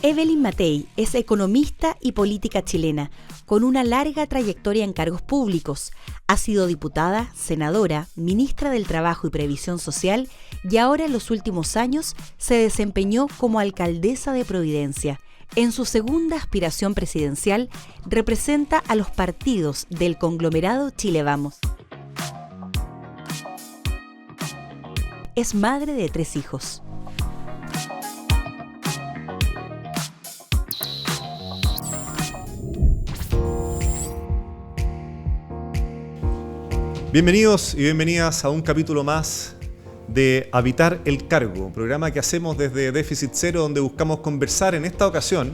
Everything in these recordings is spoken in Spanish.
Evelyn Matei es economista y política chilena, con una larga trayectoria en cargos públicos. Ha sido diputada, senadora, ministra del Trabajo y Previsión Social y ahora en los últimos años se desempeñó como alcaldesa de Providencia. En su segunda aspiración presidencial, representa a los partidos del conglomerado Chile Vamos. Es madre de 3 hijos. Bienvenidos y bienvenidas a un capítulo más de Habitar el Cargo, programa que hacemos desde Déficit Cero, donde buscamos conversar en esta ocasión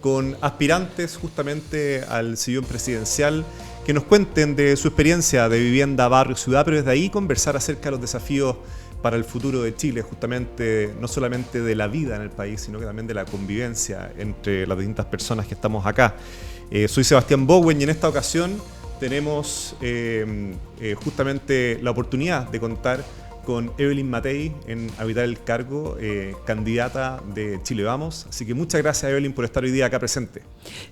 con aspirantes justamente al sillón presidencial que nos cuenten de su experiencia de vivienda, barrio, ciudad, pero desde ahí conversar acerca de los desafíos para el futuro de Chile, justamente no solamente de la vida en el país, sino que también de la convivencia entre las distintas personas que estamos acá. Soy Sebastián Bowen y en esta ocasión tenemos justamente la oportunidad de contar con Evelyn Matei en Habitar el Cargo, candidata de Chile Vamos. Así que muchas gracias, Evelyn, por estar hoy día acá presente.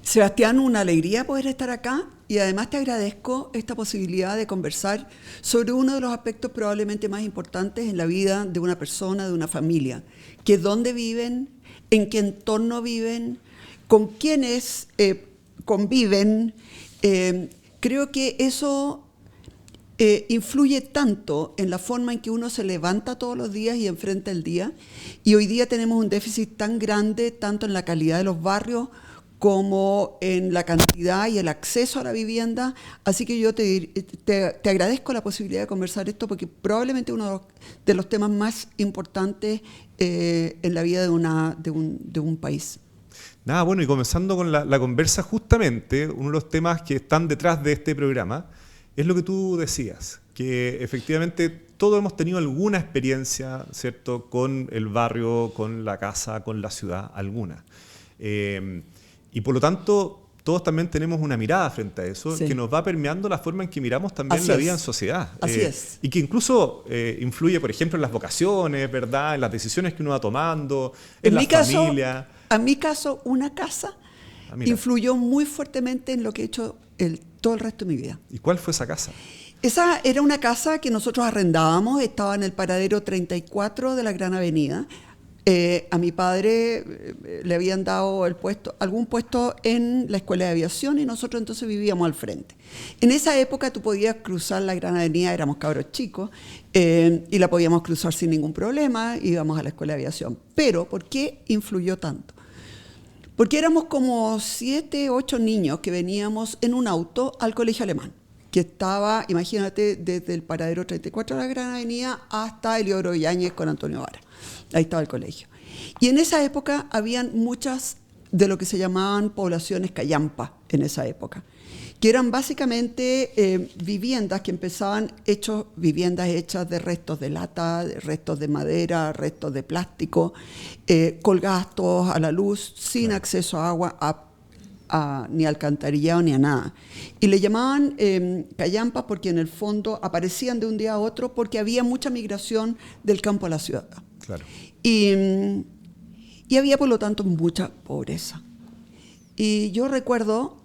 Sebastián, una alegría poder estar acá y además te agradezco esta posibilidad de conversar sobre uno de los aspectos probablemente más importantes en la vida de una persona, de una familia, que es dónde viven, en qué entorno viven, con quiénes conviven. Creo que eso influye tanto en la forma en que uno se levanta todos los días y enfrenta el día. Y hoy día tenemos un déficit tan grande, tanto en la calidad de los barrios como en la cantidad y el acceso a la vivienda. Así que yo te agradezco la posibilidad de conversar esto, porque probablemente uno de los temas más importantes en la vida de un país. Nada, bueno, y comenzando con la conversa, justamente uno de los temas que están detrás de este programa es lo que tú decías, que efectivamente todos hemos tenido alguna experiencia, ¿cierto?, con el barrio, con la casa, con la ciudad, alguna. Y por lo tanto, todos también tenemos una mirada frente a eso, sí, que nos va permeando la forma en que miramos también la vida en sociedad. Así es. Y que incluso influye, por ejemplo, en las vocaciones, ¿verdad?, en las decisiones que uno va tomando, en la familia. En mi caso, una casa influyó muy fuertemente en lo que he hecho todo el resto de mi vida. ¿Y cuál fue esa casa? Esa era una casa que nosotros arrendábamos, estaba en el paradero 34 de la Gran Avenida. A mi padre le habían dado algún puesto en la Escuela de Aviación y nosotros entonces vivíamos al frente. En esa época tú podías cruzar la Gran Avenida, éramos cabros chicos, y la podíamos cruzar sin ningún problema, íbamos a la Escuela de Aviación. Pero, ¿por qué influyó tanto? Porque éramos como 7, 8 niños que veníamos en un auto al colegio alemán, que estaba, imagínate, desde el paradero 34 de la Gran Avenida hasta Eliodoro Yáñez con Antonio Vara. Ahí estaba el colegio. Y en esa época habían muchas de lo que se llamaban poblaciones callampa en esa época, que eran básicamente viviendas que empezaban viviendas hechas de restos de lata, de restos de madera, restos de plástico, colgadas todos a la luz, sin acceso a agua, ni alcantarillado ni a nada. Y le llamaban callampas porque en el fondo aparecían de un día a otro porque había mucha migración del campo a la ciudad. Claro. Y había, por lo tanto, mucha pobreza. Y yo recuerdo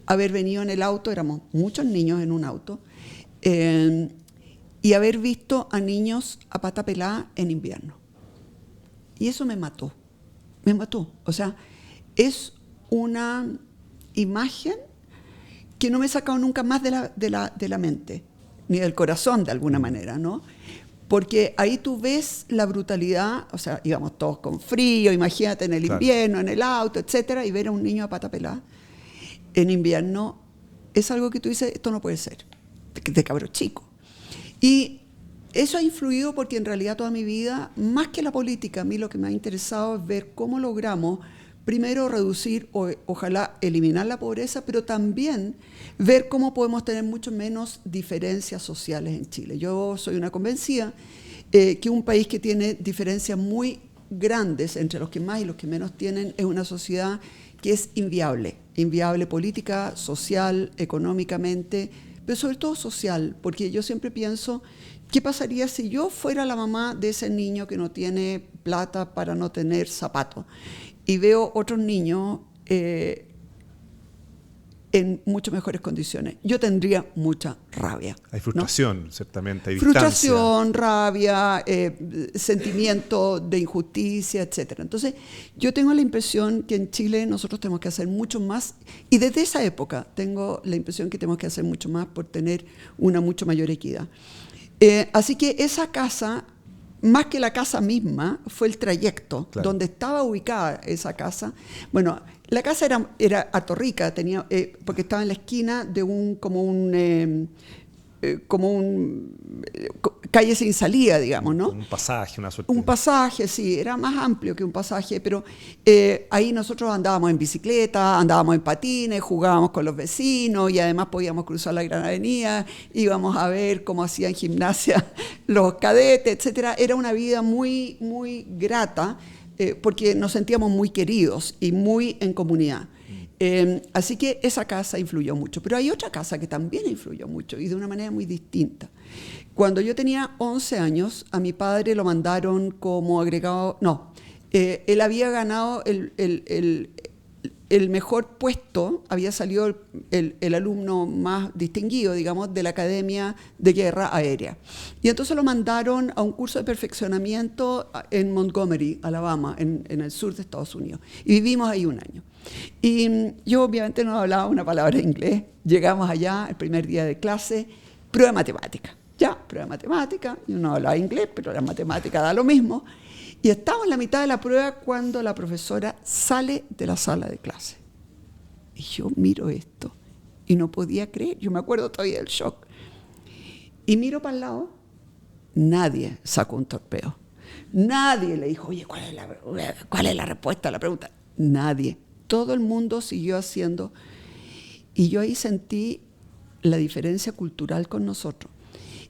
haber venido en el auto, éramos muchos niños en un auto, y haber visto a niños a pata pelada en invierno. Y eso me mató. O sea, es una imagen que no me he sacado nunca más de la mente, ni del corazón de alguna manera, ¿no? Porque ahí tú ves la brutalidad, o sea, íbamos todos con frío, imagínate en el invierno, en el auto, etcétera, y ver a un niño a pata pelada en invierno es algo que tú dices, esto no puede ser, de cabro chico. Y eso ha influido porque en realidad toda mi vida, más que la política, a mí lo que me ha interesado es ver cómo logramos primero reducir o ojalá eliminar la pobreza, pero también ver cómo podemos tener mucho menos diferencias sociales en Chile. Yo soy una convencida que un país que tiene diferencias muy grandes entre los que más y los que menos tienen es una sociedad que es inviable política, social, económicamente, pero sobre todo social, porque yo siempre pienso, ¿qué pasaría si yo fuera la mamá de ese niño que no tiene plata para no tener zapatos? y veo otros niños en mucho mejores condiciones. Yo tendría mucha rabia. Hay frustración, ¿no? Ciertamente, hay frustración, rabia, sentimiento de injusticia, etc. Entonces, yo tengo la impresión que en Chile nosotros tenemos que hacer mucho más, y desde esa época tengo la impresión que tenemos que hacer mucho más por tener una mucho mayor equidad. Así que esa casa, más que la casa misma, fue el trayecto, claro, donde estaba ubicada esa casa. Bueno, la casa era harto rica, tenía, porque estaba en la esquina de calle sin salida, digamos, ¿no? Un pasaje, una suerte. Un pasaje, sí, era más amplio que un pasaje, pero ahí nosotros andábamos en bicicleta, andábamos en patines, jugábamos con los vecinos y además podíamos cruzar la Gran Avenida, íbamos a ver cómo hacían gimnasia los cadetes, etcétera. Era una vida muy, muy grata, porque nos sentíamos muy queridos y muy en comunidad. Así que esa casa influyó mucho. Pero hay otra casa que también influyó mucho y de una manera muy distinta. Cuando yo tenía 11 años, a mi padre lo mandaron como agregado... No, él había ganado el mejor puesto, había salido el alumno más distinguido, digamos, de la Academia de Guerra Aérea. Y entonces lo mandaron a un curso de perfeccionamiento en Montgomery, Alabama, en el sur de Estados Unidos. Y vivimos ahí un año. Y yo obviamente no hablaba una palabra de inglés. Llegamos allá, el primer día de clase, prueba de matemática. Ya, prueba de matemática. Yo no hablaba inglés, pero la matemática da lo mismo. Y estamos en la mitad de la prueba cuando la profesora sale de la sala de clase. Y yo miro esto y no podía creer. Yo me acuerdo todavía del shock. Y miro para el lado, nadie sacó un torpeo. Nadie le dijo, oye, ¿cuál es la respuesta a la pregunta? Nadie. Todo el mundo siguió haciendo. Y yo ahí sentí la diferencia cultural con nosotros.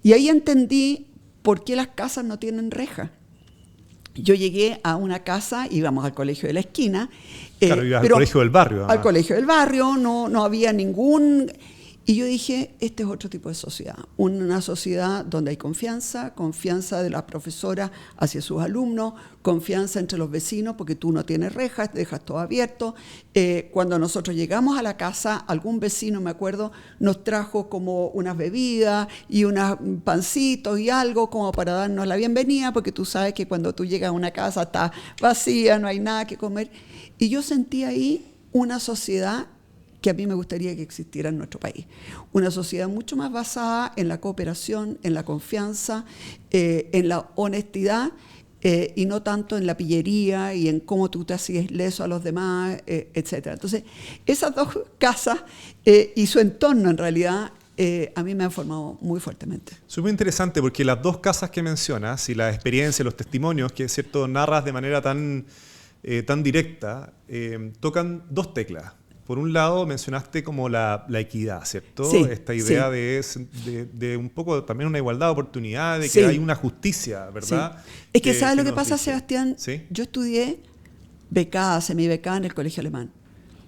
Y ahí entendí por qué las casas no tienen rejas. Yo llegué a una casa, íbamos al colegio de la esquina. Claro, ibas al colegio del barrio. Además. Al colegio del barrio, no había ningún... Y yo dije, este es otro tipo de sociedad. Una sociedad donde hay confianza de las profesoras hacia sus alumnos, confianza entre los vecinos, porque tú no tienes rejas, dejas todo abierto. Cuando nosotros llegamos a la casa, algún vecino, me acuerdo, nos trajo como unas bebidas y unos pancitos y algo como para darnos la bienvenida, porque tú sabes que cuando tú llegas a una casa está vacía, no hay nada que comer. Y yo sentí ahí una sociedad que a mí me gustaría que existiera en nuestro país. Una sociedad mucho más basada en la cooperación, en la confianza, en la honestidad, y no tanto en la pillería y en cómo tú te haces leso a los demás, etc. Entonces, esas dos casas y su entorno, en realidad, a mí me han formado muy fuertemente. Súper interesante, porque las dos casas que mencionas y la experiencia, los testimonios que, cierto, narras de manera tan directa, tocan dos teclas. Por un lado, mencionaste como la equidad, ¿cierto? Sí, esta idea sí. de un poco también una igualdad de oportunidad, de sí. que hay una justicia, ¿verdad? Sí. Es que ¿sabes lo que pasa, dice? Sebastián? ¿Sí? Yo estudié becada, semibecada en el colegio alemán.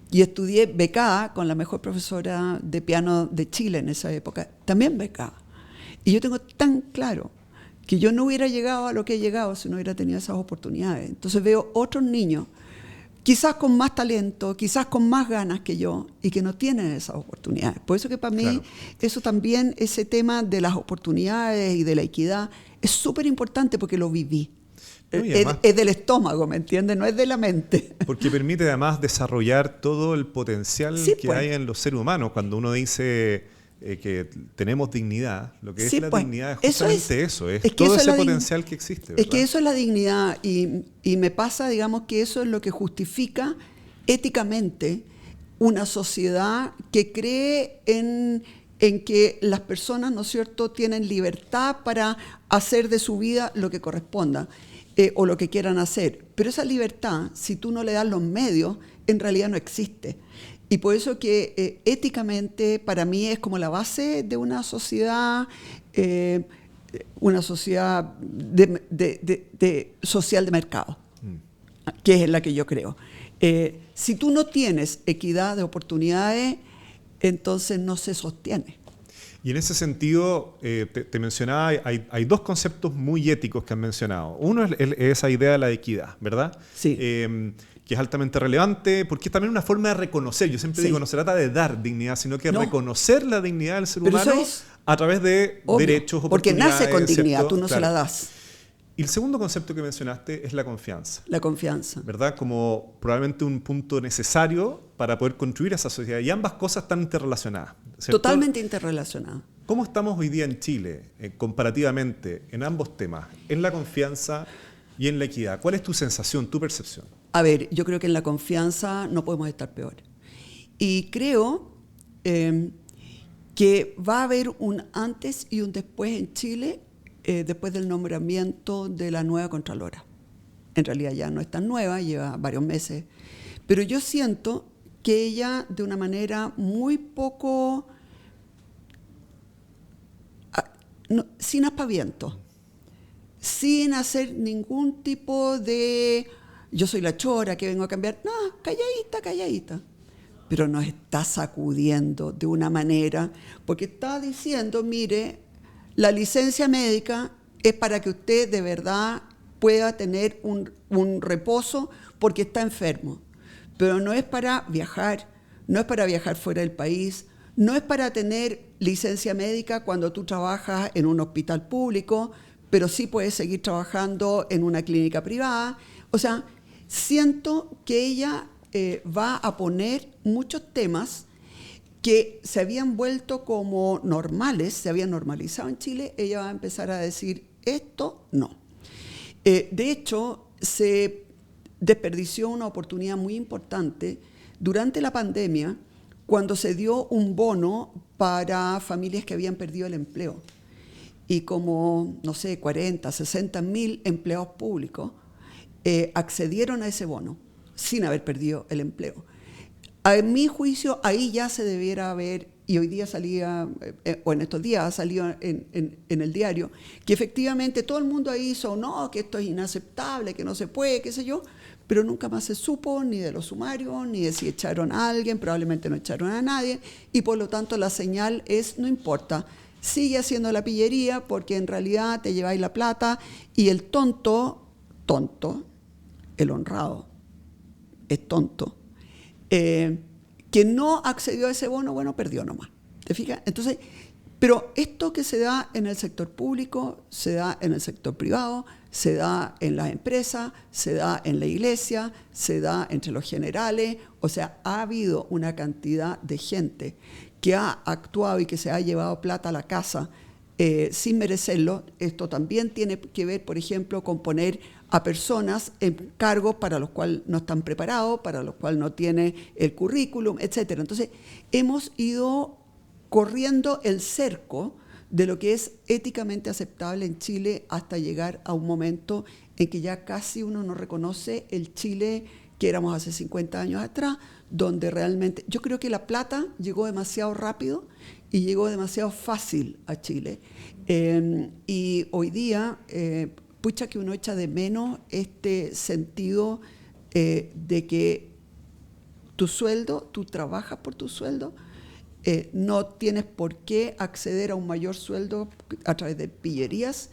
Y estudié becada con la mejor profesora de piano de Chile en esa época, también becada. Y yo tengo tan claro que yo no hubiera llegado a lo que he llegado si no hubiera tenido esas oportunidades. Entonces veo otros niños, quizás con más talento, quizás con más ganas que yo, y que no tienen esas oportunidades. Por eso que para mí, claro, eso también, ese tema de las oportunidades y de la equidad, es súper importante porque lo viví. No, además, es del estómago, ¿me entiendes? No es de la mente. Porque permite además desarrollar todo el potencial que hay en los seres humanos. Cuando uno dice que tenemos dignidad, lo que es la dignidad es justamente eso, es todo ese potencial que existe, ¿verdad? Es que eso es la dignidad y me pasa, digamos, que eso es lo que justifica éticamente una sociedad que cree en que las personas, ¿no es cierto?, tienen libertad para hacer de su vida lo que corresponda o lo que quieran hacer. Pero esa libertad, si tú no le das los medios, en realidad no existe. Y por eso que éticamente para mí es como la base de una sociedad social de mercado, que es la que yo creo. Si tú no tienes equidad de oportunidades, entonces no se sostiene. Y en ese sentido, te mencionaba, hay dos conceptos muy éticos que han mencionado. Uno es esa idea de la equidad, ¿verdad? Sí. que es altamente relevante, porque es también una forma de reconocer. Yo siempre digo, no se trata de dar dignidad, sino que reconocer la dignidad del ser humano a través de derechos, porque nace con dignidad, ¿cierto? tú no se la das. Y el segundo concepto que mencionaste es la confianza. La confianza. ¿Verdad? Como probablemente un punto necesario para poder construir esa sociedad. Y ambas cosas están interrelacionadas, ¿cierto? Totalmente interrelacionadas. ¿Cómo estamos hoy día en Chile, comparativamente, en ambos temas? En la confianza y en la equidad. ¿Cuál es tu sensación, tu percepción? A ver, yo creo que en la confianza no podemos estar peor. Y creo que va a haber un antes y un después en Chile después del nombramiento de la nueva Contralora. En realidad ya no es tan nueva, lleva varios meses. Pero yo siento que ella, de una manera muy poco... sin aspaviento, sin hacer ningún tipo de... Yo soy la chora que vengo a cambiar. No, calladita. Pero nos está sacudiendo de una manera, porque está diciendo, mire, la licencia médica es para que usted de verdad pueda tener un reposo porque está enfermo. Pero no es para viajar, no es para viajar fuera del país, no es para tener licencia médica cuando tú trabajas en un hospital público, pero sí puedes seguir trabajando en una clínica privada. O sea, siento que ella va a poner muchos temas que se habían vuelto como normales, se habían normalizado en Chile. Ella va a empezar a decir, esto no. De hecho, se desperdició una oportunidad muy importante durante la pandemia, cuando se dio un bono para familias que habían perdido el empleo. Y como, no sé, 40, 60 mil empleados públicos accedieron a ese bono sin haber perdido el empleo. A mi juicio, ahí ya se debiera haber, y hoy día salía, o en estos días ha salido en el diario, que efectivamente todo el mundo ahí hizo, no, que esto es inaceptable, que no se puede, qué sé yo, pero nunca más se supo ni de los sumarios, ni de si echaron a alguien, probablemente no echaron a nadie, y por lo tanto la señal es, no importa, sigue haciendo la pillería porque en realidad te lleváis la plata, y el tonto, el honrado, es tonto, que no accedió a ese bono, bueno, perdió nomás. ¿Te fijas? Entonces, pero esto que se da en el sector público, se da en el sector privado, se da en las empresas, se da en la iglesia, se da entre los generales. O sea, ha habido una cantidad de gente que ha actuado y que se ha llevado plata a la casa sin merecerlo. Esto también tiene que ver, por ejemplo, con poner a personas en cargos para los cuales no están preparados, para los cuales no tienen el currículum, etc. Entonces, hemos ido corriendo el cerco de lo que es éticamente aceptable en Chile hasta llegar a un momento en que ya casi uno no reconoce el Chile que éramos hace 50 años atrás, donde realmente, yo creo que la plata llegó demasiado rápido y llegó demasiado fácil a Chile. Y hoy día, pucha que uno echa de menos este sentido de que tu sueldo, tú trabajas por tu sueldo, no tienes por qué acceder a un mayor sueldo a través de pillerías,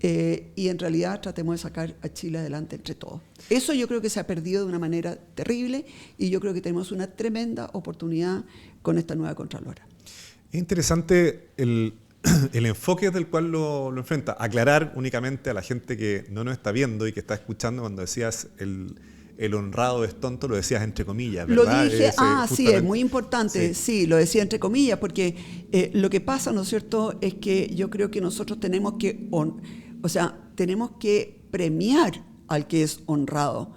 y en realidad tratemos de sacar a Chile adelante entre todos. Eso yo creo que se ha perdido de una manera terrible, y yo creo que tenemos una tremenda oportunidad con esta nueva Contralora. Es interesante el enfoque del cual lo enfrenta. Aclarar únicamente a la gente que no nos está viendo y que está escuchando, cuando decías el honrado es tonto, lo decías entre comillas, ¿verdad? Lo dije, sí, es muy importante, sí, lo decía entre comillas, porque lo que pasa, ¿no es cierto?, es que yo creo que nosotros tenemos que, tenemos que premiar al que es honrado.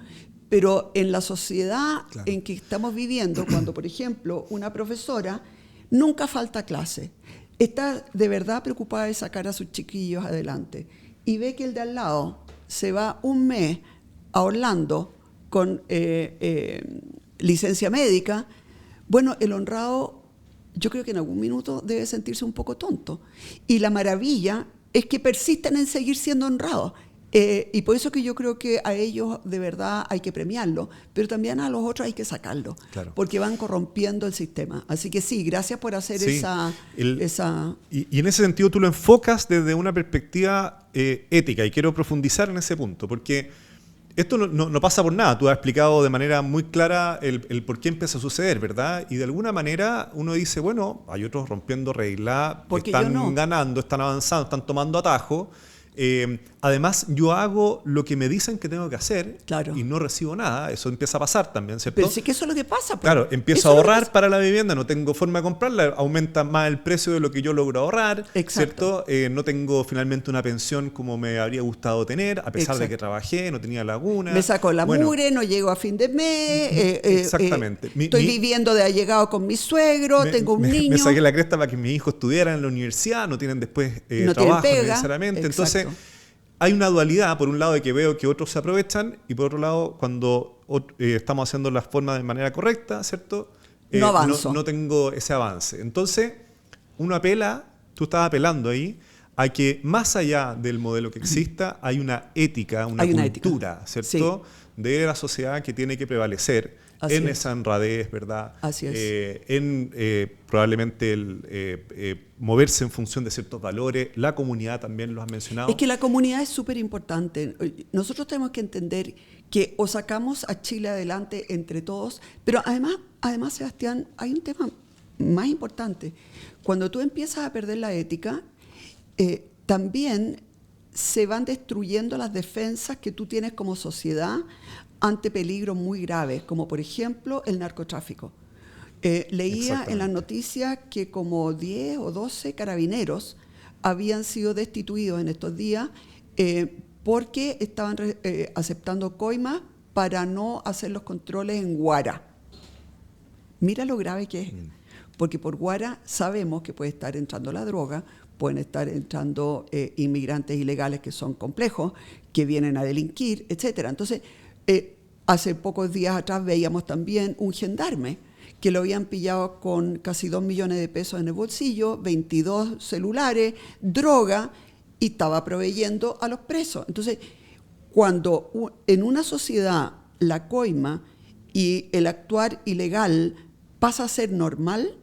Pero en la sociedad en que estamos viviendo, cuando, por ejemplo, una profesora nunca falta clase, está de verdad preocupada de sacar a sus chiquillos adelante, y ve que el de al lado se va un mes a Orlando con licencia médica, bueno, el honrado yo creo que en algún minuto debe sentirse un poco tonto. Y la maravilla es que persisten en seguir siendo honrados. Y por eso que yo creo que a ellos de verdad hay que premiarlos, pero también a los otros hay que sacarlos, porque van corrompiendo el sistema. Así que sí, gracias por hacer esa... Y en ese sentido tú lo enfocas desde una perspectiva ética, y quiero profundizar en ese punto, porque Esto no pasa por nada. Tú has explicado de manera muy clara el por qué empieza a suceder, ¿verdad? Y de alguna manera uno dice, bueno, hay otros rompiendo reglas, están ganando, están avanzando, están tomando atajo. Además, yo hago lo que me dicen que tengo que hacer y no recibo nada. Eso empieza a pasar también, ¿cierto? Pero sí que eso es lo que pasa. Pues. Claro, empiezo a ahorrar para la vivienda, no tengo forma de comprarla, aumenta más el precio de lo que yo logro ahorrar, ¿cierto? No tengo finalmente una pensión como me habría gustado tener, a pesar de que trabajé, no tenía laguna. Me saco la mugre, no llego a fin de mes. Exactamente. Estoy viviendo de allegado con mi suegro, tengo un niño. Me saqué la cresta para que mis hijos estudiaran en la universidad, no tienen después trabajo necesariamente. Entonces, hay una dualidad, por un lado, de que veo que otros se aprovechan, y por otro lado, cuando estamos haciendo las formas de manera correcta, ¿cierto? No avanzo. No tengo ese avance. Entonces, uno apela, tú estabas apelando ahí, a que más allá del modelo que exista, hay una ética, una cultura, ¿cierto? Sí. De la sociedad que tiene que prevalecer. Así en esa honradez, ¿verdad? Así es. En probablemente moverse en función de ciertos valores. La comunidad también lo has mencionado. Es que la comunidad es súper importante. Nosotros tenemos que entender que o sacamos a Chile adelante entre todos, pero además, Sebastián, hay un tema más importante. Cuando tú empiezas a perder la ética, también se van destruyendo las defensas que tú tienes como sociedad ante peligros muy graves, como por ejemplo el narcotráfico. Leía en las noticias que como 10 o 12 carabineros habían sido destituidos en estos días porque estaban aceptando coimas para no hacer los controles en Guara. Mira lo grave que es, porque por Guara sabemos que puede estar entrando la droga, pueden estar entrando inmigrantes ilegales que son complejos, que vienen a delinquir, etcétera. Entonces, hace pocos días atrás veíamos también un gendarme que lo habían pillado con casi 2 millones de pesos en el bolsillo, 22 celulares, droga, y estaba proveyendo a los presos. Entonces, cuando en una sociedad la coima y el actuar ilegal pasa a ser normal,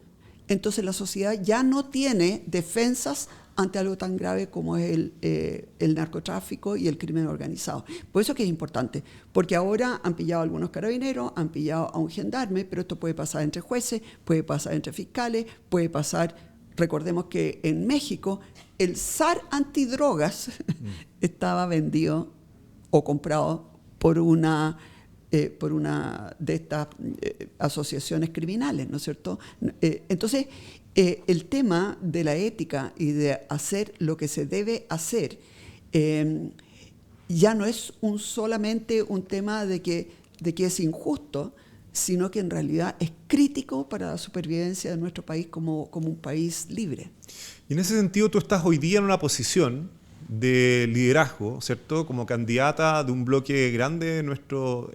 entonces la sociedad ya no tiene defensas ante algo tan grave como es el narcotráfico y el crimen organizado. Por eso que es importante, porque ahora han pillado a algunos carabineros, han pillado a un gendarme, pero esto puede pasar entre jueces, puede pasar entre fiscales, puede pasar, recordemos que en México el SAR antidrogas estaba vendido o comprado por una de estas asociaciones criminales, ¿no es cierto? Entonces, el tema de la ética y de hacer lo que se debe hacer ya no es solamente un tema de que es injusto, sino que en realidad es crítico para la supervivencia de nuestro país como un país libre. Y en ese sentido tú estás hoy día en una posición de liderazgo, ¿cierto? Como candidata de un bloque grande de nuestro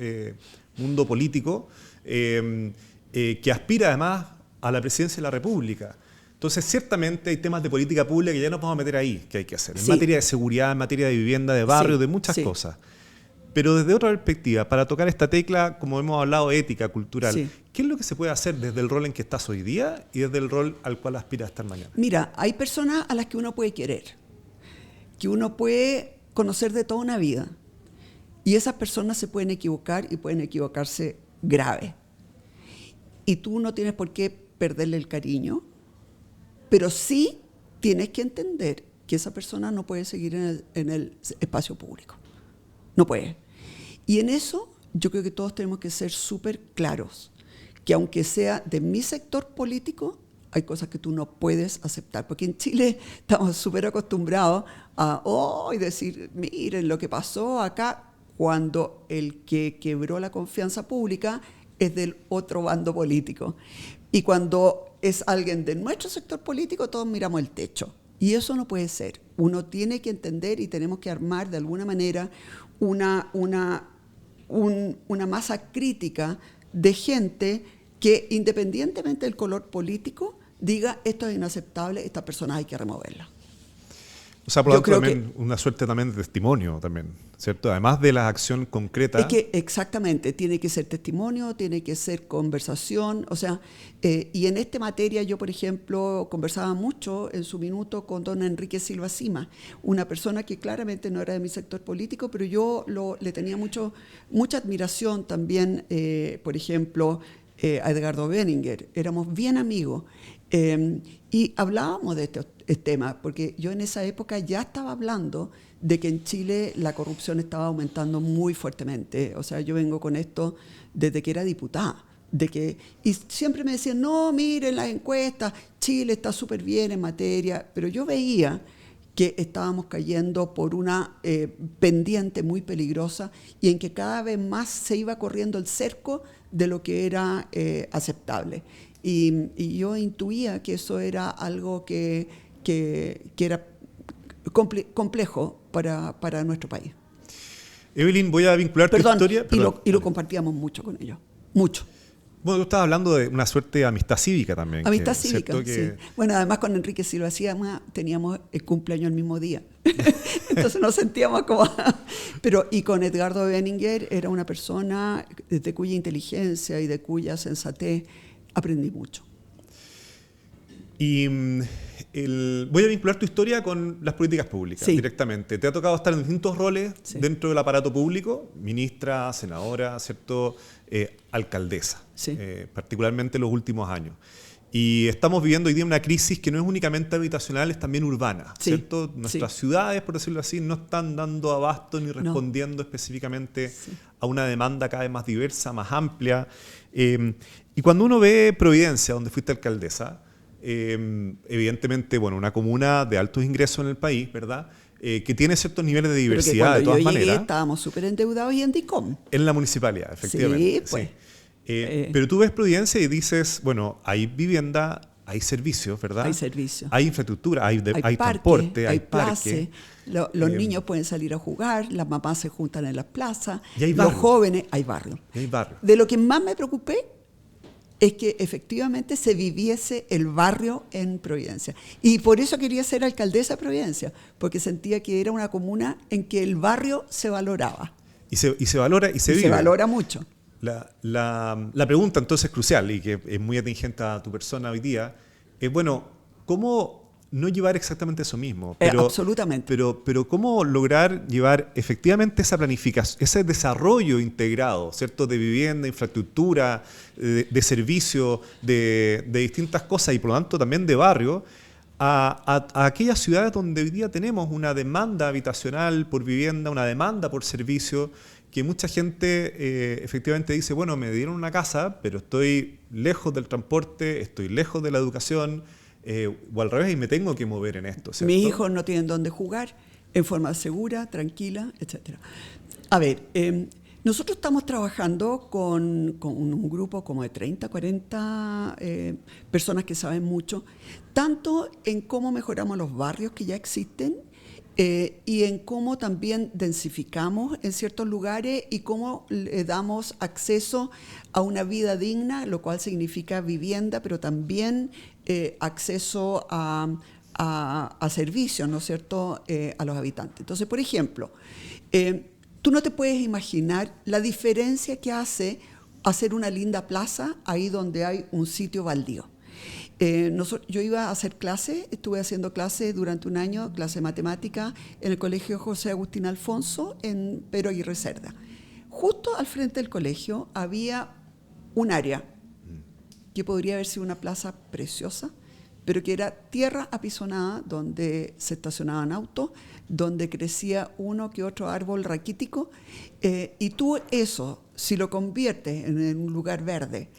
mundo político, que aspira además a la presidencia de la República. Entonces, ciertamente hay temas de política pública que ya nos vamos a meter ahí, que hay que hacer. En materia de seguridad, en materia de vivienda, de barrio, de muchas cosas. Pero desde otra perspectiva, para tocar esta tecla, como hemos hablado, ética, cultural, ¿qué es lo que se puede hacer desde el rol en que estás hoy día y desde el rol al cual aspiras a estar mañana? Mira, hay personas a las que uno puede querer, que uno puede conocer de toda una vida. Y esas personas se pueden equivocar y pueden equivocarse grave. Y tú no tienes por qué perderle el cariño, pero sí tienes que entender que esa persona no puede seguir en el espacio público. No puede. Y en eso yo creo que todos tenemos que ser súper claros, que aunque sea de mi sector político, hay cosas que tú no puedes aceptar. Porque en Chile estamos súper acostumbrados a decir, miren lo que pasó acá, cuando el que quebró la confianza pública es del otro bando político. Y cuando es alguien de nuestro sector político, todos miramos el techo. Y eso no puede ser. Uno tiene que entender y tenemos que armar de alguna manera una masa crítica de gente que, independientemente del color político, diga esto es inaceptable, esta persona hay que removerla. O sea, por lo Yo tanto, creo también una suerte también de testimonio también, ¿cierto? Además de la acción concreta. Es que exactamente, tiene que ser testimonio, tiene que ser conversación, o sea, y en esta materia yo, por ejemplo, conversaba mucho en su minuto con don Enrique Silva Sima, una persona que claramente no era de mi sector político, pero yo le tenía mucha admiración también, por ejemplo, a Edgardo Benninger, éramos bien amigos, y hablábamos de este tema, porque yo en esa época ya estaba hablando de que en Chile la corrupción estaba aumentando muy fuertemente. O sea, yo vengo con esto desde que era diputada. Y siempre me decían, no, miren las encuestas, Chile está súper bien en materia, pero yo veía que estábamos cayendo por una pendiente muy peligrosa y en que cada vez más se iba corriendo el cerco de lo que era aceptable. Y yo intuía que eso era algo que era complejo para nuestro país. Evelyn, voy a vincular tu historia. Y lo compartíamos mucho con ellos, mucho. Bueno, tú estabas hablando de una suerte de amistad cívica también. Amistad cívica, sí. Bueno, además con Enrique Silva Sima teníamos el cumpleaños el mismo día. Entonces nos sentíamos como... Y con Edgardo Benninger era una persona de cuya inteligencia y de cuya sensatez aprendí mucho. Y voy a vincular tu historia con las políticas públicas directamente. Te ha tocado estar en distintos roles dentro del aparato público, ministra, senadora, ¿cierto? Alcaldesa, particularmente en los últimos años. Y estamos viviendo hoy día una crisis que no es únicamente habitacional, es también urbana, ¿cierto? Nuestras ciudades, por decirlo así, no están dando abasto ni respondiendo específicamente a una demanda cada vez más diversa, más amplia. Y cuando uno ve Providencia, donde fuiste alcaldesa, evidentemente, bueno, una comuna de altos ingresos en el país, ¿verdad? Que tiene ciertos niveles de diversidad de todas maneras. Estábamos súper endeudados y en DICOM. En la municipalidad, efectivamente. Sí, pues. Pero tú ves Providencia y dices, bueno, hay vivienda, hay servicios, ¿verdad? Hay servicios. Hay infraestructura, hay parque, transporte, hay parque. Los niños pueden salir a jugar, las mamás se juntan en las plazas, los jóvenes, hay barrio. De lo que más me preocupé es que efectivamente se viviese el barrio en Providencia. Y por eso quería ser alcaldesa de Providencia, porque sentía que era una comuna en que el barrio se valoraba. Y se valora y se vive. Se valora mucho. La pregunta entonces crucial, y que es muy atingente a tu persona hoy día, es, bueno, ¿cómo no llevar exactamente eso mismo? Absolutamente. Pero ¿cómo lograr llevar efectivamente esa planificación, ese desarrollo integrado, ¿cierto? De vivienda, infraestructura, de servicio, de distintas cosas y por lo tanto también de barrio, a aquellas ciudades donde hoy día tenemos una demanda habitacional por vivienda, una demanda por servicio, que mucha gente efectivamente dice, bueno, me dieron una casa, pero estoy lejos del transporte, estoy lejos de la educación, o al revés, y me tengo que mover en esto, ¿cierto? Mis hijos no tienen dónde jugar en forma segura, tranquila, etc. A ver, nosotros estamos trabajando con un grupo como de 30, 40 personas que saben mucho, tanto en cómo mejoramos los barrios que ya existen, y en cómo también densificamos en ciertos lugares y cómo le damos acceso a una vida digna, lo cual significa vivienda, pero también acceso a servicios, ¿no es cierto?, a los habitantes. Entonces, por ejemplo, tú no te puedes imaginar la diferencia que hace hacer una linda plaza ahí donde hay un sitio baldío. Yo iba a hacer clase, estuve haciendo clase durante un año, clase de matemática, en el Colegio José Agustín Alfonso, en Pedro Aguirre Cerda. Justo al frente del colegio había un área que podría haber sido una plaza preciosa, pero que era tierra apisonada, donde se estacionaban autos, donde crecía uno que otro árbol raquítico, y tú eso, si lo conviertes en un lugar verde,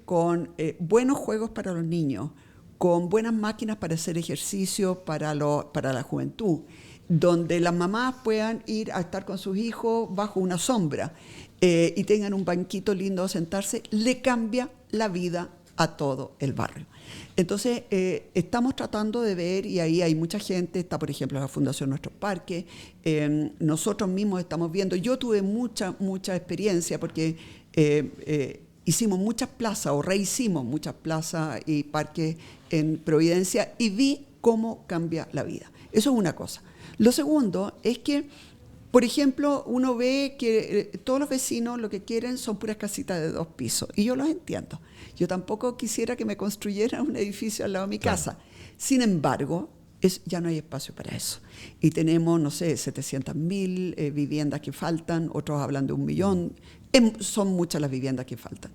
con buenos juegos para los niños, con buenas máquinas para hacer ejercicio para la juventud, donde las mamás puedan ir a estar con sus hijos bajo una sombra y tengan un banquito lindo a sentarse, le cambia la vida a todo el barrio. Entonces, estamos tratando de ver, y ahí hay mucha gente, está por ejemplo la Fundación Nuestros Parques, nosotros mismos estamos viendo, yo tuve mucha experiencia porque hicimos muchas plazas o rehicimos muchas plazas y parques en Providencia y vi cómo cambia la vida. Eso es una cosa. Lo segundo es que, por ejemplo, uno ve que todos los vecinos lo que quieren son puras casitas de 2 pisos, y yo los entiendo. Yo tampoco quisiera que me construyeran un edificio al lado de mi casa. Sin embargo, ya no hay espacio para eso. Y tenemos, no sé, 700.000 viviendas que faltan, otros hablan de 1 millón. Son muchas las viviendas que faltan.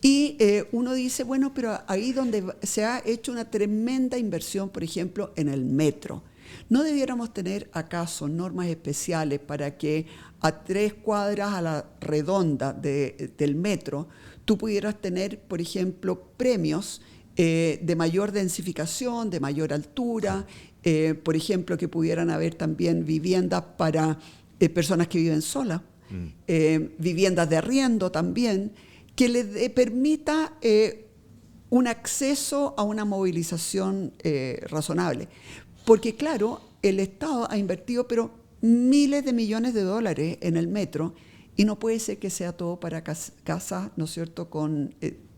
Y uno dice, bueno, pero ahí donde se ha hecho una tremenda inversión, por ejemplo, en el metro, ¿no debiéramos tener acaso normas especiales para que a 3 cuadras a la redonda del metro tú pudieras tener, por ejemplo, premios de mayor densificación, de mayor altura, por ejemplo, que pudieran haber también viviendas para personas que viven solas, viviendas de arriendo también, que le permita un acceso a una movilización razonable? Porque claro, el Estado ha invertido pero miles de millones de dólares en el metro, y no puede ser que sea todo para casas, ¿no es cierto?,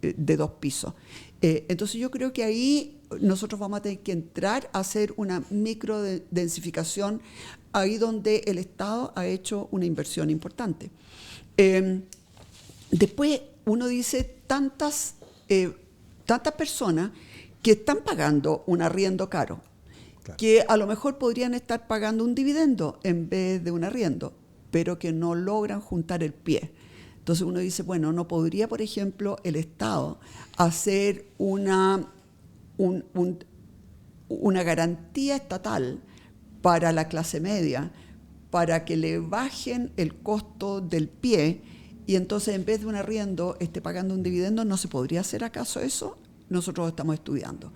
de 2 pisos. Entonces yo creo que ahí nosotros vamos a tener que entrar a hacer una microdensificación ahí donde el Estado ha hecho una inversión importante. Después uno dice tantas personas que están pagando un arriendo caro, que a lo mejor podrían estar pagando un dividendo en vez de un arriendo, pero que no logran juntar el pie. Entonces uno dice, bueno, ¿no podría, por ejemplo, el Estado hacer una garantía estatal para la clase media, para que le bajen el costo del pie, y entonces en vez de un arriendo esté pagando un dividendo? ¿No se podría hacer acaso eso? Nosotros lo estamos estudiando.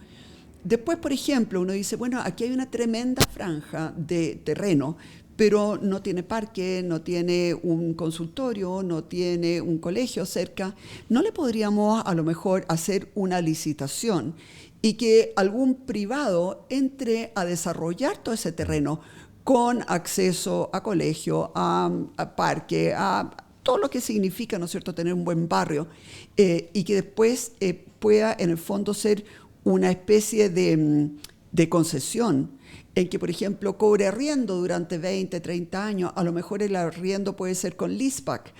Después, por ejemplo, uno dice, bueno, aquí hay una tremenda franja de terreno, pero no tiene parque, no tiene un consultorio, no tiene un colegio cerca. ¿No le podríamos a lo mejor hacer una licitación y que algún privado entre a desarrollar todo ese terreno con acceso a colegio, a parque, a todo lo que significa, ¿no es cierto?, tener un buen barrio, y que después pueda en el fondo ser una especie de concesión en que, por ejemplo, cobre arriendo durante 20, 30 años? A lo mejor el arriendo puede ser con leaseback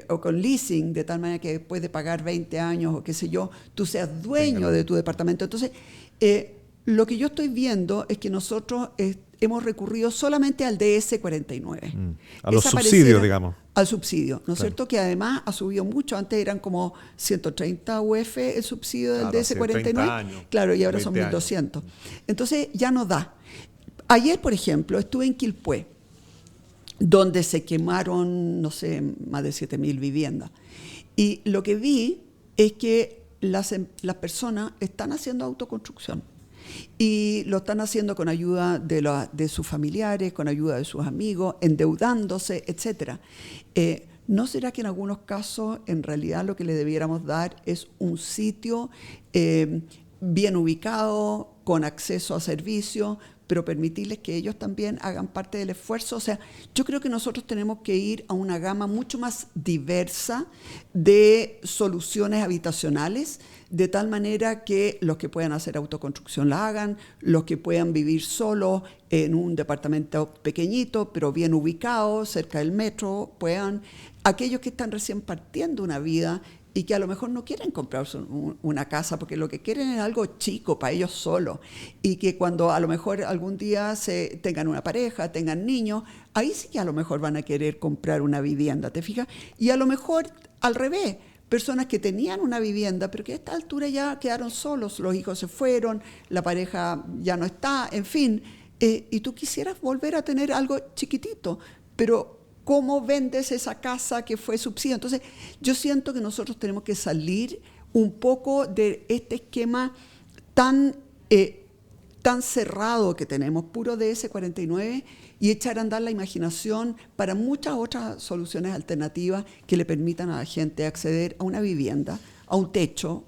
o con leasing, de tal manera que después de pagar 20 años o qué sé yo, tú seas dueño de tu departamento. Entonces, lo que yo estoy viendo es que nosotros hemos recurrido solamente al DS-49. A los subsidios, digamos. Al subsidio, ¿no es cierto? Que además ha subido mucho. Antes eran como 130 UF el subsidio del DS-49. Años, claro, y ahora son 1.200. Entonces ya no da. Ayer, por ejemplo, estuve en Quilpué, donde se quemaron, no sé, más de 7.000 viviendas. Y lo que vi es que las personas están haciendo autoconstrucción. Y lo están haciendo con ayuda de sus familiares, con ayuda de sus amigos, endeudándose, etc. ¿No será que en algunos casos en realidad lo que le debiéramos dar es un sitio bien ubicado, con acceso a servicios, pero permitirles que ellos también hagan parte del esfuerzo? O sea, yo creo que nosotros tenemos que ir a una gama mucho más diversa de soluciones habitacionales, de tal manera que los que puedan hacer autoconstrucción la hagan, los que puedan vivir solos en un departamento pequeñito, pero bien ubicado, cerca del metro, puedan, aquellos que están recién partiendo una vida y que a lo mejor no quieren comprarse una casa porque lo que quieren es algo chico para ellos solos, y que cuando a lo mejor algún día tengan una pareja, tengan niños, ahí sí que a lo mejor van a querer comprar una vivienda, ¿te fijas? Y a lo mejor al revés, personas que tenían una vivienda pero que a esta altura ya quedaron solos, los hijos se fueron, la pareja ya no está, en fin, y tú quisieras volver a tener algo chiquitito, pero ¿cómo vendes esa casa que fue subsidio? Entonces, yo siento que nosotros tenemos que salir un poco de este esquema tan cerrado que tenemos, puro DS-49, y echar a andar la imaginación para muchas otras soluciones alternativas que le permitan a la gente acceder a una vivienda, a un techo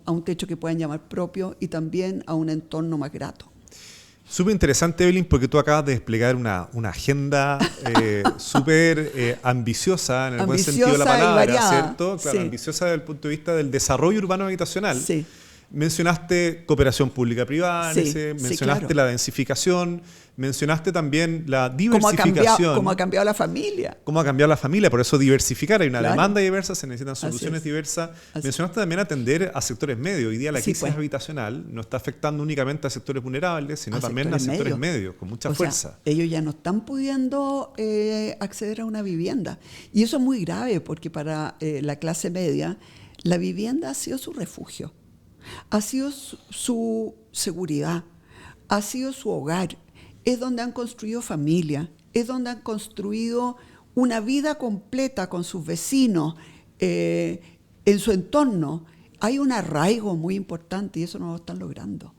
que puedan llamar propio, y también a un entorno más grato. Súper interesante, Evelyn, porque tú acabas de desplegar una agenda súper ambiciosa, en el buen sentido de la palabra, ¿cierto? Claro, sí. Ambiciosa desde el punto de vista del desarrollo urbano habitacional. Sí. Mencionaste cooperación pública-privada, Sí, mencionaste claro. la densificación, mencionaste también la diversificación. ¿Cómo ha cambiado la familia? Cómo ha cambiado la familia, por eso diversificar. Hay una Claro. demanda diversa, se necesitan soluciones es. diversas. Así Mencionaste también atender a sectores medios. Hoy día la Sí, crisis pues. habitacional no está afectando únicamente a sectores vulnerables, sino A también a sectores medios, con mucha O sea, fuerza. ellos ya no están pudiendo acceder a una vivienda. Y eso es muy grave porque para la clase media la vivienda ha sido su refugio, ha sido su seguridad, ha sido su hogar. Es donde han construido familia, es donde han construido una vida completa con sus vecinos, en su entorno. Hay un arraigo muy importante y eso no lo están logrando.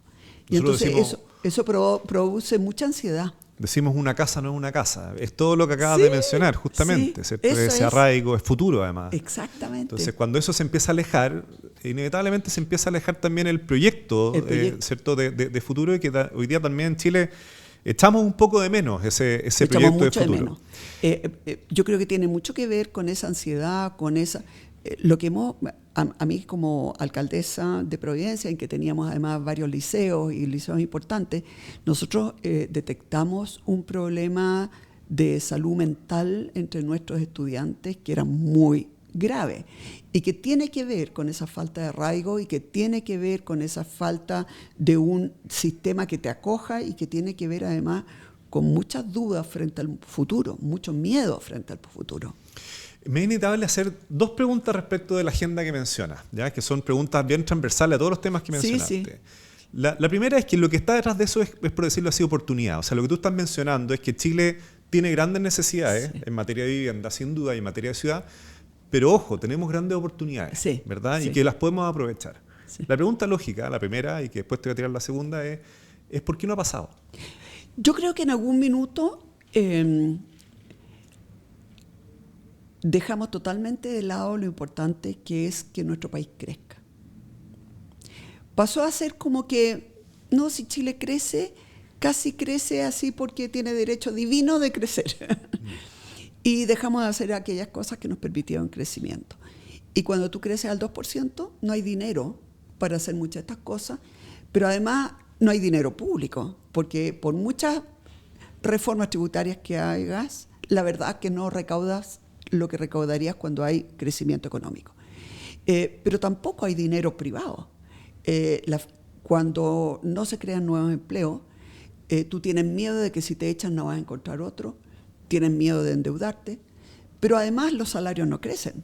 Y Nosotros entonces eso produce mucha ansiedad. Decimos una casa no es una casa. Es todo lo que acabas de mencionar, justamente. sí, ¿cierto? eso Ese es. arraigo es futuro, además. Exactamente. Entonces, cuando eso se empieza a alejar, inevitablemente se empieza a alejar también el proyecto, ¿cierto? De futuro, y que hoy día también en Chile echamos un poco de menos ese proyecto de futuro. Yo creo que tiene mucho que ver con esa ansiedad, con esa... lo que a mí como alcaldesa de Providencia, en que teníamos además varios liceos y liceos importantes, nosotros detectamos un problema de salud mental entre nuestros estudiantes que era muy grave y que tiene que ver con esa falta de arraigo y que tiene que ver con esa falta de un sistema que te acoja y que tiene que ver además con muchas dudas frente al futuro, mucho miedo frente al futuro. Me es inevitable hacer dos preguntas respecto de la agenda que mencionas, ¿ya? Que son preguntas bien transversales a todos los temas que mencionaste. Sí. La primera es que lo que está detrás de eso es, por decirlo así, oportunidad. O sea, lo que tú estás mencionando es que Chile tiene grandes necesidades en materia de vivienda, sin duda, y en materia de ciudad, pero ojo, tenemos grandes oportunidades, ¿verdad? Y que las podemos aprovechar. Sí. La pregunta lógica, la primera, y que después te voy a tirar la segunda, es ¿por qué no ha pasado? Yo creo que en algún minuto dejamos totalmente de lado lo importante que es que nuestro país crezca. Pasó a ser como que, no, si Chile crece, casi crece así porque tiene derecho divino de crecer. Y dejamos de hacer aquellas cosas que nos permitieron crecimiento. Y cuando tú creces al 2%, no hay dinero para hacer muchas de estas cosas, pero además no hay dinero público, porque por muchas reformas tributarias que hagas, la verdad es que no recaudas lo que recaudarías cuando hay crecimiento económico. Pero tampoco hay dinero privado. Cuando no se crean nuevos empleos, tú tienes miedo de que si te echan no vas a encontrar otro, tienes miedo de endeudarte, pero además los salarios no crecen,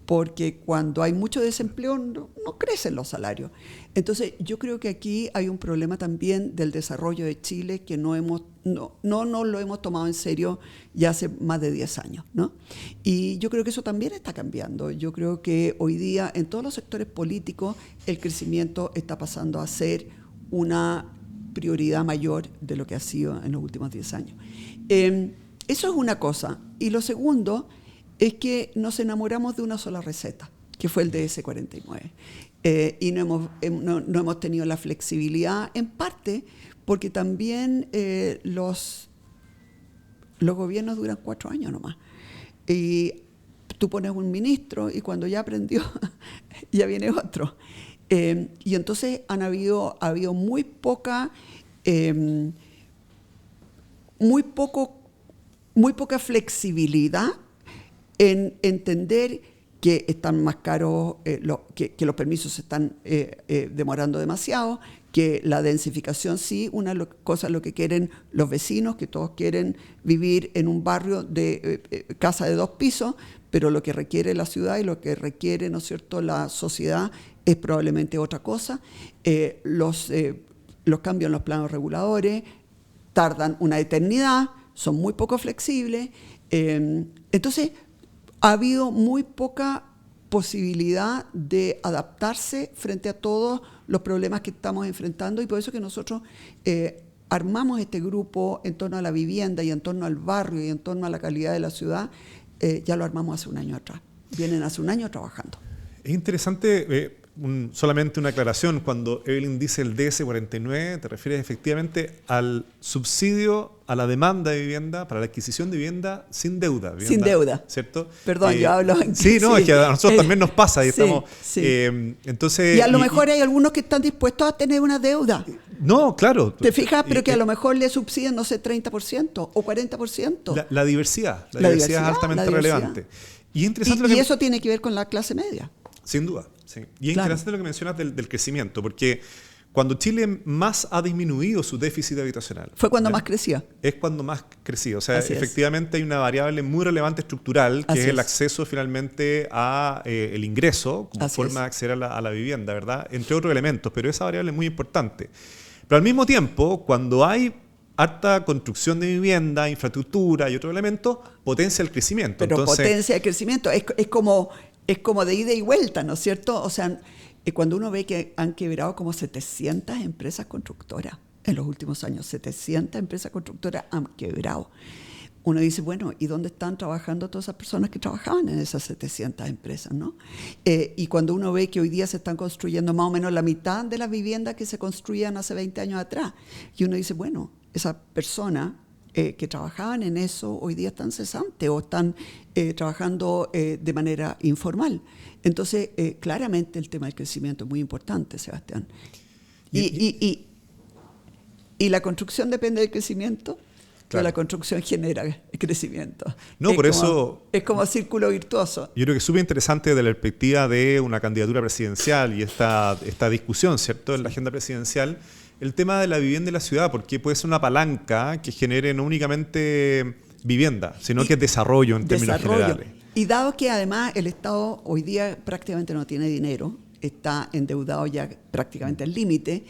porque cuando hay mucho desempleo no crecen los salarios. Entonces yo creo que aquí hay un problema también del desarrollo de Chile que no lo hemos tomado en serio ya hace más de 10 años, ¿no? Y yo creo que eso también está cambiando. Yo creo que hoy día en todos los sectores políticos el crecimiento está pasando a ser una prioridad mayor de lo que ha sido en los últimos 10 años. Eso es una cosa. Y lo segundo es que nos enamoramos de una sola receta, que fue el DS-49. Y no hemos tenido la flexibilidad, en parte porque también los gobiernos duran 4 años nomás. Y tú pones un ministro y cuando ya aprendió, ya viene otro. Y entonces ha habido muy poca flexibilidad en entender que están más caros, que los permisos se están demorando demasiado, que la densificación sí, una cosa es lo que quieren los vecinos, que todos quieren vivir en un barrio de casa de 2 pisos, pero lo que requiere la ciudad y lo que requiere, ¿no es cierto?, la sociedad es probablemente otra cosa. Los cambios en los planos reguladores tardan una eternidad, son muy poco flexibles. Entonces, ha habido muy poca posibilidad de adaptarse frente a todos los problemas que estamos enfrentando y por eso que nosotros armamos este grupo en torno a la vivienda y en torno al barrio y en torno a la calidad de la ciudad, ya lo armamos hace un año atrás. Vienen hace un año trabajando. Es interesante, solamente una aclaración. Cuando Evelyn dice el DS49, te refieres efectivamente al subsidio a la demanda de vivienda para la adquisición de vivienda sin deuda. Sin deuda. ¿Cierto? Perdón, yo hablo en sí, no, es que a nosotros también nos pasa. Y estamos, entonces, y a lo mejor hay algunos que están dispuestos a tener una deuda. No, claro. ¿Te fijas? Pero que a lo mejor le subsidian, no sé, 30% o 40%. La diversidad. La diversidad es altamente relevante. Y, interesante y eso tiene que ver con la clase media. Sin duda. Sí. Y es interesante lo que mencionas del crecimiento, porque cuando Chile más ha disminuido su déficit habitacional. Fue cuando más crecía. Es cuando más crecía. O sea, efectivamente hay una variable muy relevante estructural, que es el acceso finalmente a el ingreso como forma de acceder a la vivienda, ¿verdad? Entre otros elementos, pero esa variable es muy importante. Pero al mismo tiempo, cuando hay harta construcción de vivienda, infraestructura y otros elementos, potencia el crecimiento. Pero entonces, potencia el crecimiento. Es como de ida y vuelta, ¿no es cierto? O sea, cuando uno ve que han quebrado como 700 empresas constructoras en los últimos años, 700 empresas constructoras han quebrado. Uno dice, bueno, ¿y dónde están trabajando todas esas personas que trabajaban en esas 700 empresas, ¿no? Y cuando uno ve que hoy día se están construyendo más o menos la mitad de las viviendas que se construían hace 20 años atrás, y uno dice, bueno, esas personas que trabajaban en eso hoy día están cesantes o están trabajando de manera informal. Entonces, claramente el tema del crecimiento es muy importante, Sebastián. Y la construcción depende del crecimiento. Claro. La construcción genera crecimiento. No, por eso... Es como círculo virtuoso. Yo creo que es súper interesante desde la perspectiva de una candidatura presidencial y esta discusión, ¿cierto?, en la agenda presidencial, el tema de la vivienda en la ciudad, porque puede ser una palanca que genere no únicamente vivienda, sino que es desarrollo en términos generales. Y dado que además el Estado hoy día prácticamente no tiene dinero, está endeudado ya prácticamente al límite,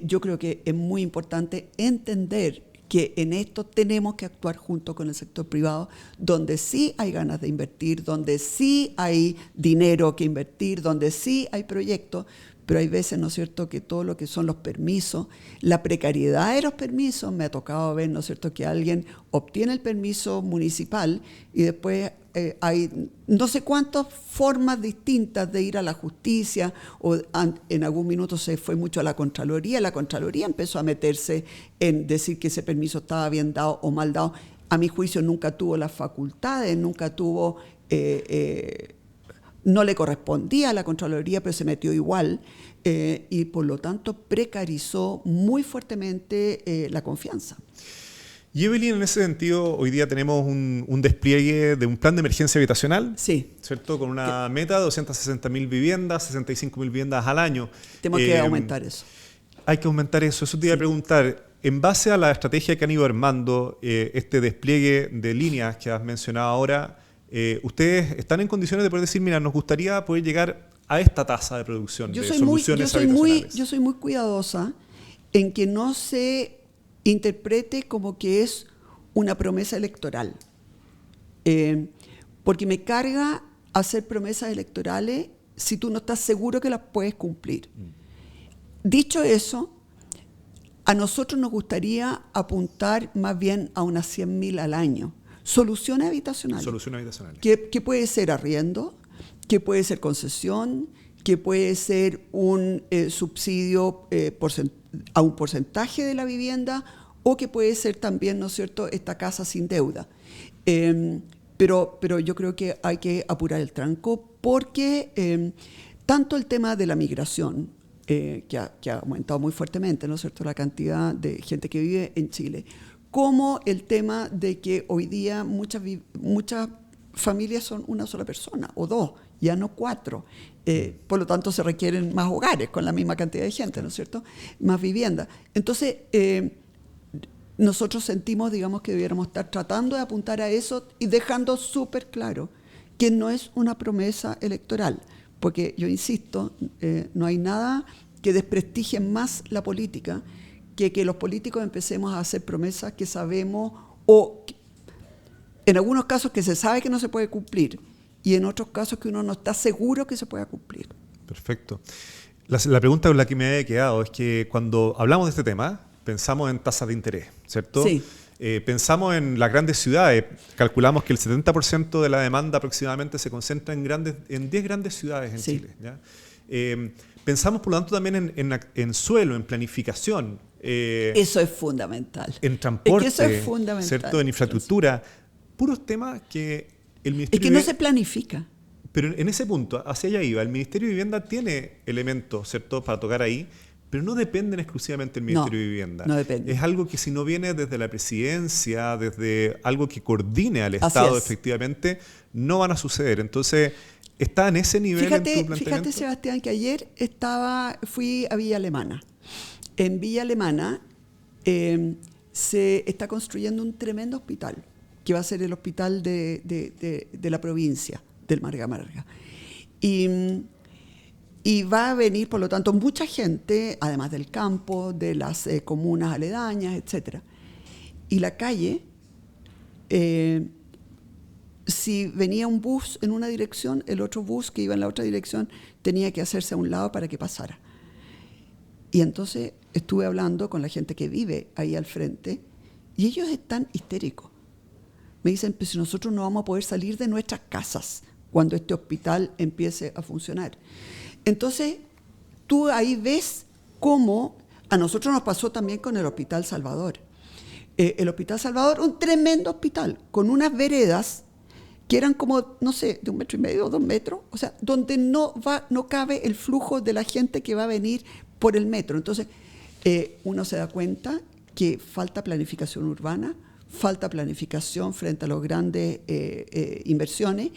yo creo que es muy importante entender que en esto tenemos que actuar junto con el sector privado, donde sí hay ganas de invertir, donde sí hay dinero que invertir, donde sí hay proyectos, pero hay veces, ¿no es cierto?, que todo lo que son los permisos, la precariedad de los permisos, me ha tocado ver, ¿no es cierto?, que alguien obtiene el permiso municipal y después hay no sé cuántas formas distintas de ir a la justicia, o en algún minuto se fue mucho a la Contraloría empezó a meterse en decir que ese permiso estaba bien dado o mal dado. A mi juicio nunca tuvo las facultades, nunca tuvo... no le correspondía a la Contraloría, pero se metió igual, y por lo tanto precarizó muy fuertemente la confianza. Y Evelyn, en ese sentido, hoy día tenemos un despliegue de un plan de emergencia habitacional, sí, ¿cierto?, con una meta de 260.000 viviendas, 65.000 viviendas al año. Tenemos que aumentar eso. Hay que aumentar eso. Eso te iba a preguntar. En base a la estrategia que han ido armando, este despliegue de líneas que has mencionado ahora, ¿ustedes están en condiciones de poder decir, mira, nos gustaría poder llegar a esta tasa de producción de soluciones habitacionales? Yo soy muy cuidadosa en que no se interprete como que es una promesa electoral. Porque me carga hacer promesas electorales si tú no estás seguro que las puedes cumplir. Dicho eso, a nosotros nos gustaría apuntar más bien a unas 100.000 al año. Soluciones habitacionales. Soluciones habitacionales. Que puede ser arriendo, que puede ser concesión, que puede ser un subsidio a un porcentaje de la vivienda, o que puede ser también, ¿no es cierto?, esta casa sin deuda. Pero yo creo que hay que apurar el tranco porque tanto el tema de la migración, que ha aumentado muy fuertemente, ¿no es cierto?, la cantidad de gente que vive en Chile, como el tema de que hoy día muchas familias son una sola persona, o dos, ya no 4. Por lo tanto, se requieren más hogares con la misma cantidad de gente, ¿no es cierto?, más vivienda. Entonces, nosotros sentimos, digamos, que debiéramos estar tratando de apuntar a eso y dejando súper claro que no es una promesa electoral, porque yo insisto, no hay nada que desprestigie más la política que los políticos empecemos a hacer promesas que sabemos, o en algunos casos que se sabe que no se puede cumplir, y en otros casos que uno no está seguro que se pueda cumplir. Perfecto. La pregunta con la que me había quedado es que cuando hablamos de este tema, pensamos en tasas de interés, ¿cierto? Sí. Pensamos en las grandes ciudades. Calculamos que el 70% de la demanda aproximadamente se concentra en 10 grandes ciudades en Chile, ¿ya? Pensamos, por lo tanto, también en suelo, en planificación. Eso es fundamental. En transporte, eso es fundamental, ¿cierto? En infraestructura. Puros temas que el Ministerio... Es que no se planifica. Pero en ese punto, hacia allá iba, el Ministerio de Vivienda tiene elementos, ¿cierto?, para tocar ahí, pero no dependen exclusivamente del Ministerio de Vivienda. No depende. Es algo que si no viene desde la presidencia, desde algo que coordine al Estado, efectivamente, no van a suceder. Entonces, está en ese nivel en tu planteamiento. Fíjate, Sebastián, que ayer fui a Villa Alemana. En Villa Alemana se está construyendo un tremendo hospital, que va a ser el hospital de la provincia del Marga Marga. Y va a venir, por lo tanto, mucha gente, además del campo, de las comunas aledañas, etc. Y la calle, si venía un bus en una dirección, el otro bus que iba en la otra dirección tenía que hacerse a un lado para que pasara. Y entonces estuve hablando con la gente que vive ahí al frente y ellos están histéricos. Me dicen, pues si nosotros no vamos a poder salir de nuestras casas cuando este hospital empiece a funcionar. Entonces, tú ahí ves cómo a nosotros nos pasó también con el Hospital Salvador. El Hospital Salvador, un tremendo hospital, con unas veredas que eran como, no sé, de 1,5 metros, 2 metros, o sea, donde no cabe el flujo de la gente que va a venir por el metro. Entonces, uno se da cuenta que falta planificación urbana, falta planificación frente a las grandes inversiones,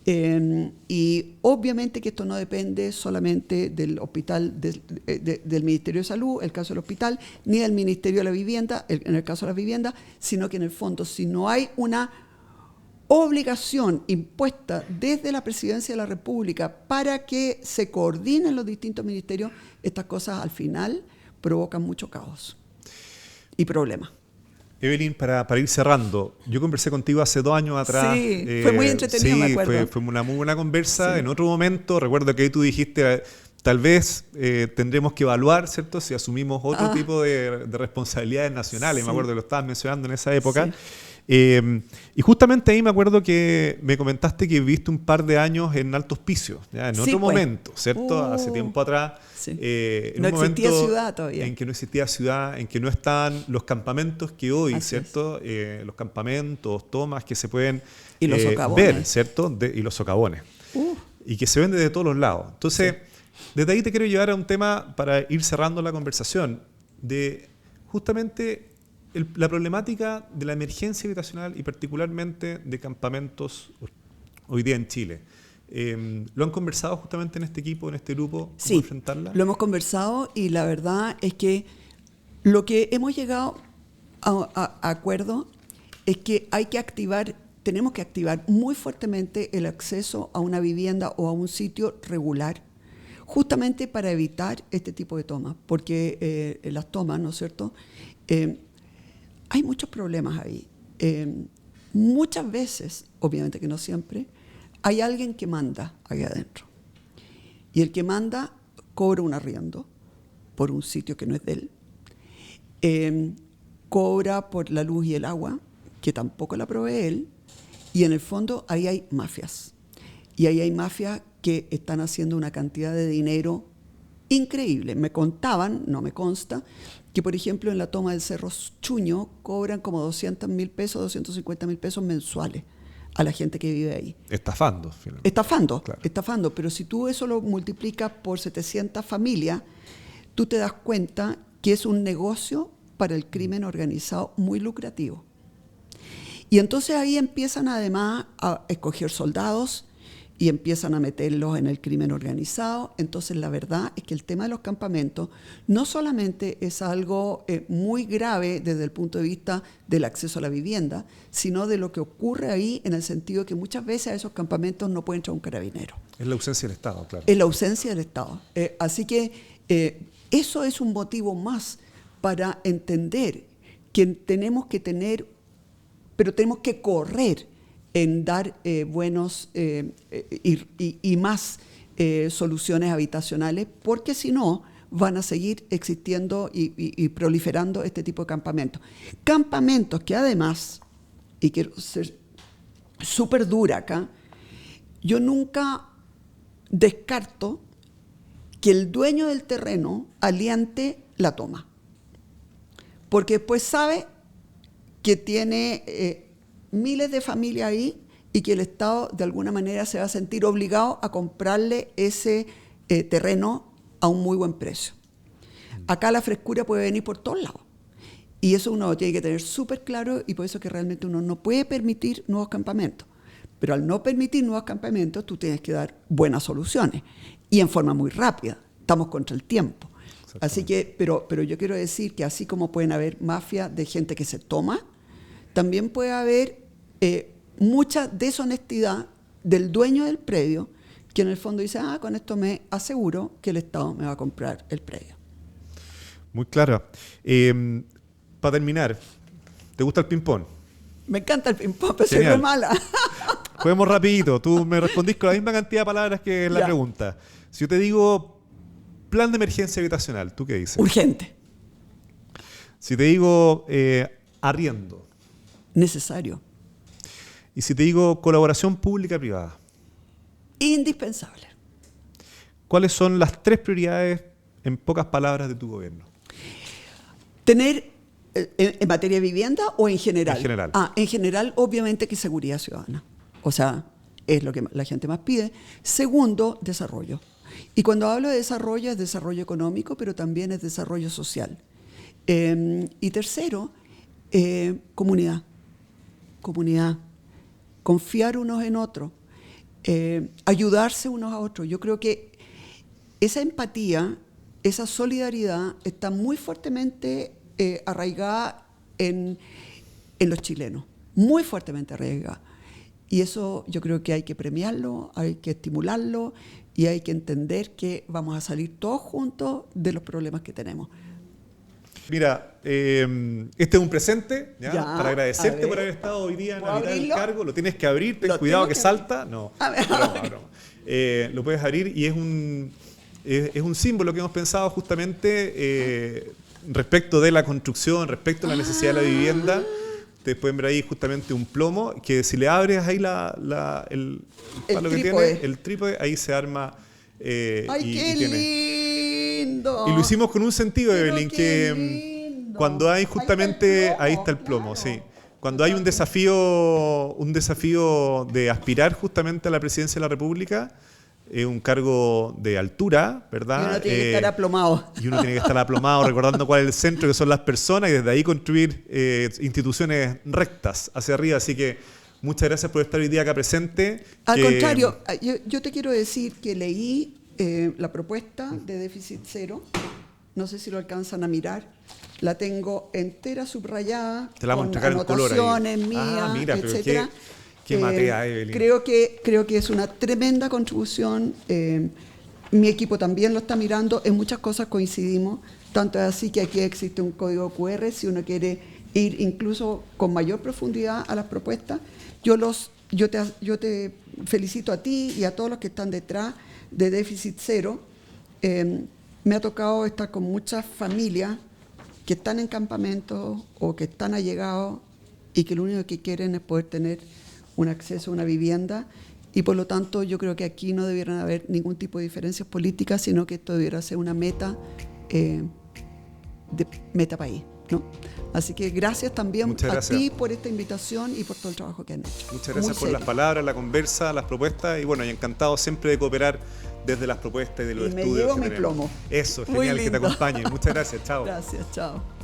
y obviamente que esto no depende solamente del hospital, del Ministerio de Salud, el caso del hospital, ni del Ministerio de la Vivienda, en el caso de la vivienda, sino que en el fondo, si no hay una obligación impuesta desde la Presidencia de la República para que se coordinen los distintos ministerios, estas cosas al final provocan mucho caos y problemas. Evelyn, para ir cerrando, yo conversé contigo hace 2 años atrás. Sí, fue muy entretenido, me acuerdo. Fue una muy buena conversa. Sí. En otro momento, recuerdo que ahí tú dijiste, tal vez tendremos que evaluar, ¿cierto?, si asumimos otro tipo de responsabilidades nacionales. Sí. Me acuerdo que lo estabas mencionando en esa época. Sí. Y justamente ahí me acuerdo que me comentaste que viviste un par de años en Alto Hospicio, ¿ya? En otro momento, ¿cierto? Hace tiempo atrás. Sí. En no un existía momento ciudad todavía. En que no existía ciudad, en que no están los campamentos que hoy, así ¿cierto? Los campamentos, tomas que se pueden y los socavones. Ver, ¿cierto? Y los socavones. Y que se ven desde todos los lados. Entonces, desde ahí te quiero llevar a un tema para ir cerrando la conversación de justamente la problemática de la emergencia habitacional y particularmente de campamentos hoy día en Chile. ¿Lo han conversado justamente en este equipo, en este grupo? ¿Cómo enfrentarla? Lo hemos conversado y la verdad es que lo que hemos llegado a acuerdo es que tenemos que activar muy fuertemente el acceso a una vivienda o a un sitio regular, justamente para evitar este tipo de tomas, porque las tomas, ¿no es cierto?, hay muchos problemas ahí. Muchas veces, obviamente que no siempre, hay alguien que manda ahí adentro. Y el que manda cobra un arriendo por un sitio que no es de él. Cobra por la luz y el agua, que tampoco la provee él. Y en el fondo ahí hay mafias. Y ahí hay mafias que están haciendo una cantidad de dinero increíble. Me contaban, no me consta, que por ejemplo en la toma del Cerro Chuño cobran como 200.000 pesos, 250.000 pesos mensuales a la gente que vive ahí. Estafando, finalmente. Estafando, pero si tú eso lo multiplicas por 700 familias, tú te das cuenta que es un negocio para el crimen organizado muy lucrativo. Y entonces ahí empiezan además a escoger soldados y empiezan a meterlos en el crimen organizado. Entonces la verdad es que el tema de los campamentos no solamente es algo muy grave desde el punto de vista del acceso a la vivienda, sino de lo que ocurre ahí en el sentido de que muchas veces a esos campamentos no puede entrar un carabinero. Es la ausencia del Estado, claro. Es la ausencia del Estado. Así que eso es un motivo más para entender que tenemos que tener, pero tenemos que correr en dar buenos y más soluciones habitacionales, porque si no van a seguir existiendo y proliferando este tipo de campamentos. Campamentos que además, y quiero ser súper dura acá, yo nunca descarto que el dueño del terreno aliente la toma. Porque después sabe que tiene miles de familias ahí y que el Estado de alguna manera se va a sentir obligado a comprarle ese terreno a un muy buen precio. Acá la frescura puede venir por todos lados. Y eso uno lo tiene que tener súper claro, y por eso que realmente uno no puede permitir nuevos campamentos. Pero al no permitir nuevos campamentos, tú tienes que dar buenas soluciones. Y en forma muy rápida. Estamos contra el tiempo. Así que, pero yo quiero decir que así como pueden haber mafias de gente que se toma, también puede haber mucha deshonestidad del dueño del predio, que en el fondo dice, con esto me aseguro que el Estado me va a comprar el predio. Muy claro. Para terminar, ¿te gusta el ping-pong? Me encanta el ping-pong, pero soy re mala. Juguemos rapidito. Tú me respondís con la misma cantidad de palabras que la pregunta. Si yo te digo plan de emergencia habitacional, ¿tú qué dices? Urgente. Si te digo arriendo. Necesario. Y si te digo colaboración pública-privada. Indispensable. ¿Cuáles son las 3 prioridades, en pocas palabras, de tu gobierno? Tener, en materia de vivienda o en general. En general. En general, obviamente que seguridad ciudadana. O sea, es lo que la gente más pide. Segundo, desarrollo. Y cuando hablo de desarrollo, es desarrollo económico, pero también es desarrollo social. Y tercero, comunidad. Comunidad. Confiar unos en otros. Ayudarse unos a otros. Yo creo que esa empatía, esa solidaridad está muy fuertemente arraigada en los chilenos. Muy fuertemente arraigada. Y eso yo creo que hay que premiarlo, hay que estimularlo y hay que entender que vamos a salir todos juntos de los problemas que tenemos. Mira, este es un presente para agradecerte por haber estado hoy día en Habitar el Cargo. Lo tienes que abrir, ten cuidado que salta. No, broma. Lo puedes abrir y es un símbolo que hemos pensado justamente respecto de la construcción, respecto a la necesidad de la vivienda. Te pueden ver ahí justamente un plomo que si le abres ahí el palo que tiene, el trípode, ahí se arma. ¡Ay, qué lindo! Y lo hicimos con un sentido, Evelyn, que cuando hay justamente, ahí está el plomo, sí. Cuando hay un desafío de aspirar justamente a la presidencia de la República, es un cargo de altura, ¿verdad? Y uno tiene que estar aplomado. Y uno tiene que estar aplomado, recordando cuál es el centro, que son las personas, y desde ahí construir instituciones rectas hacia arriba. Así que muchas gracias por estar hoy día acá presente. Al contrario, yo te quiero decir que leí la propuesta de déficit cero. No sé si lo alcanzan a mirar. La tengo entera subrayada. Te la vamos a entregar en color ahí. Anotaciones mías, mira, etcétera. Qué matea, Evelyn. Creo que es una tremenda contribución. Mi equipo también lo está mirando. En muchas cosas coincidimos. Tanto es así que aquí existe un código QR si uno quiere ir incluso con mayor profundidad a las propuestas. Yo te felicito a ti y a todos los que están detrás de déficit cero. Me ha tocado estar con muchas familias que están en campamentos o que están allegados y que lo único que quieren es poder tener un acceso a una vivienda, y por lo tanto yo creo que aquí no debieran haber ningún tipo de diferencias políticas, sino que esto debiera ser una meta meta país, ¿no? Así que gracias también a ti por esta invitación y por todo el trabajo que han hecho. Muchas gracias por las palabras, la conversa, las propuestas, y bueno, y encantado siempre de cooperar desde las propuestas y de los estudios. Me llevo mi plomo. Eso, genial que te acompañe. Muchas gracias, chao. Gracias, chao.